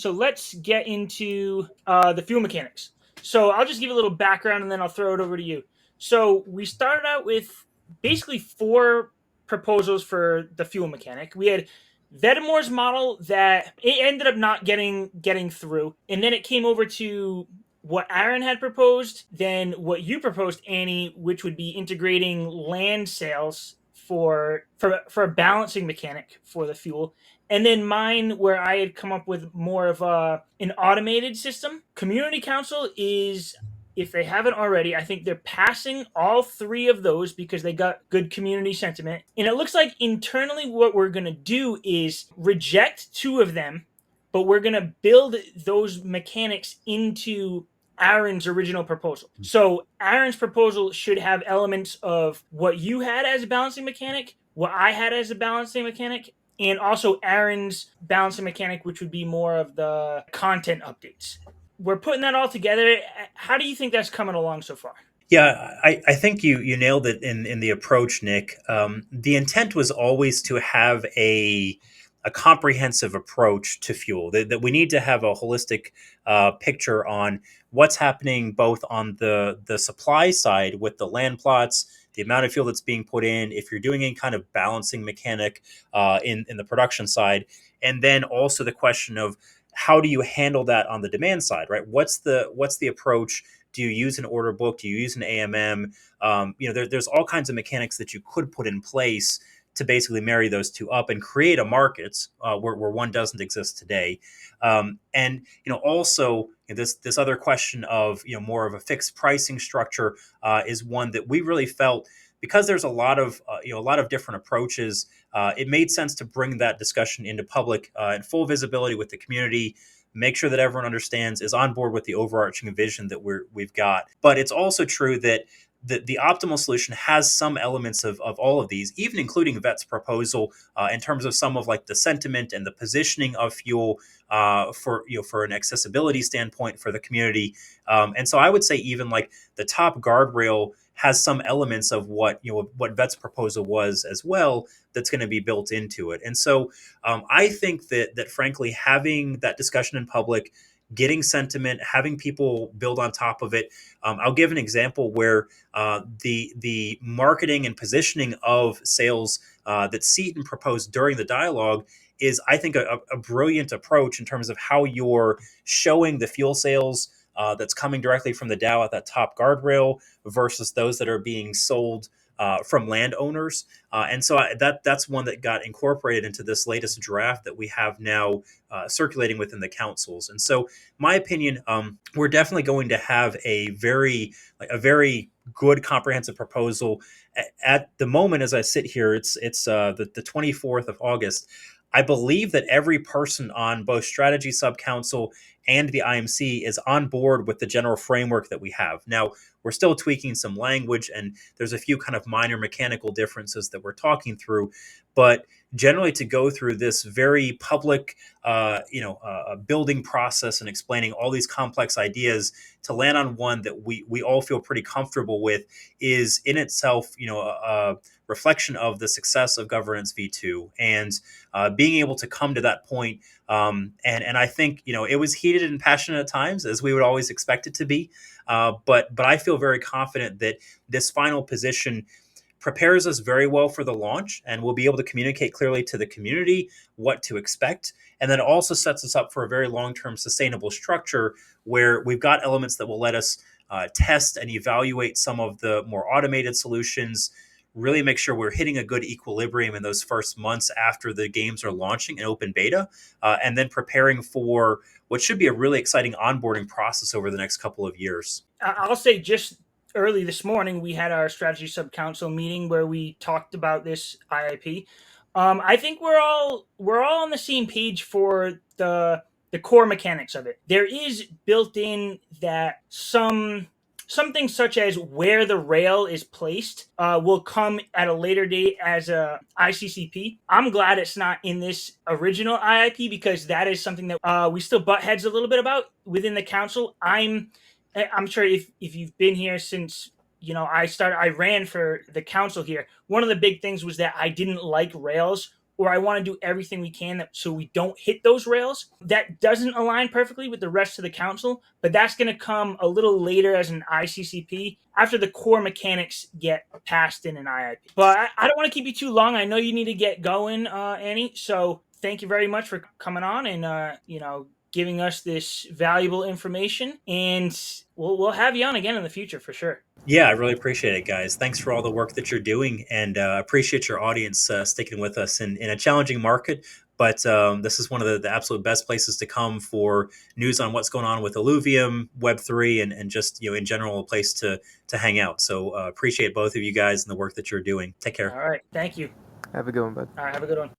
So let's get into the fuel mechanics. So I'll just give a little background and then I'll throw it over to you. So we started out with basically four proposals for the fuel mechanic. We had Vedimore's model that it ended up not getting through, and then it came over to what Aaron had proposed, then what you proposed, Annie, which would be integrating land sales for a balancing mechanic for the fuel, and then mine where I had come up with more of an automated system. Community Council is, if they haven't already, I think they're passing all three of those because they got good community sentiment. And it looks like internally what we're going to do is reject two of them, but we're going to build those mechanics into Aaron's original proposal. So Aaron's proposal should have elements of what you had as a balancing mechanic, what I had as a balancing mechanic, and also Aaron's balancing mechanic, which would be more of the content updates. We're putting that all together. How do you think that's coming along so far? Yeah, I think you nailed it in the approach, Nick. The intent was always to have a comprehensive approach to fuel. That we need to have a holistic picture on what's happening both on the supply side with the land plots, the amount of fuel that's being put in, if you're doing any kind of balancing mechanic in the production side, and then also the question of how do you handle that on the demand side, right? What's the approach? Do you use an order book? Do you use an AMM? There's all kinds of mechanics that you could put in place to basically marry those two up and create a market where one doesn't exist today. And also this other question of more of a fixed pricing structure is one that we really felt, because there's a lot of different approaches. It made sense to bring that discussion into public and full visibility with the community. Make sure that everyone understands, is on board with the overarching vision that we've got. But it's also true that the optimal solution has some elements of all of these, even including Vet's proposal in terms of some of like the sentiment and the positioning of fuel for an accessibility standpoint for the community. And so I would say even like the top guardrail has some elements of what Vet's proposal was as well, that's going to be built into it. And so I think that frankly, having that discussion in public, getting sentiment, having people build on top of it. I'll give an example where the marketing and positioning of sales that Seaton proposed during the dialogue is, I think, a brilliant approach in terms of how you're showing the fuel sales that's coming directly from the DAO at that top guardrail versus those that are being sold from landowners. And so that's one that got incorporated into this latest draft that we have now circulating within the councils. And so, my opinion, we're definitely going to have a very good comprehensive proposal. At the moment, as I sit here, it's the 24th of August. I believe that every person on both strategy subcouncil and the IMC is on board with the general framework that we have. Now, we're still tweaking some language, and there's a few kind of minor mechanical differences that we're talking through. But generally, to go through this very public, building process and explaining all these complex ideas to land on one that we all feel pretty comfortable with is in itself, a reflection of the success of Governance V2 and being able to come to that point. And I think it was heated and passionate at times, as we would always expect it to be. But I feel very confident that this final position prepares us very well for the launch, and we'll be able to communicate clearly to the community what to expect. And then it also sets us up for a very long-term sustainable structure where we've got elements that will let us test and evaluate some of the more automated solutions, really make sure we're hitting a good equilibrium in those first months after the games are launching in open beta, and then preparing for what should be a really exciting onboarding process over the next couple of years. I'll say just early this morning we had our strategy subcouncil meeting where we talked about this IIP. I think we're all on the same page for the core mechanics of it. There is built in that something such as where the rail is placed will come at a later date as a ICCP. I'm glad it's not in this original IIP because that is something that we still butt heads a little bit about within the council. I'm sure if you've been here since I ran for the council here. One of the big things was that I didn't like rails or I want to do everything we can so we don't hit those rails. That doesn't align perfectly with the rest of the council, but that's going to come a little later as an ICCP after the core mechanics get passed in an IIP. But I don't want to keep you too long. I know you need to get going, Annie. So thank you very much for coming on and giving us this valuable information. And we'll have you on again in the future for sure. Yeah, I really appreciate it, guys. Thanks for all the work that you're doing, and appreciate your audience sticking with us in a challenging market. But this is one of the absolute best places to come for news on what's going on with Illuvium, Web3, and just in general a place to hang out. So appreciate both of you guys and the work that you're doing. Take care. All right. Thank you. Have a good one, bud. All right. Have a good one.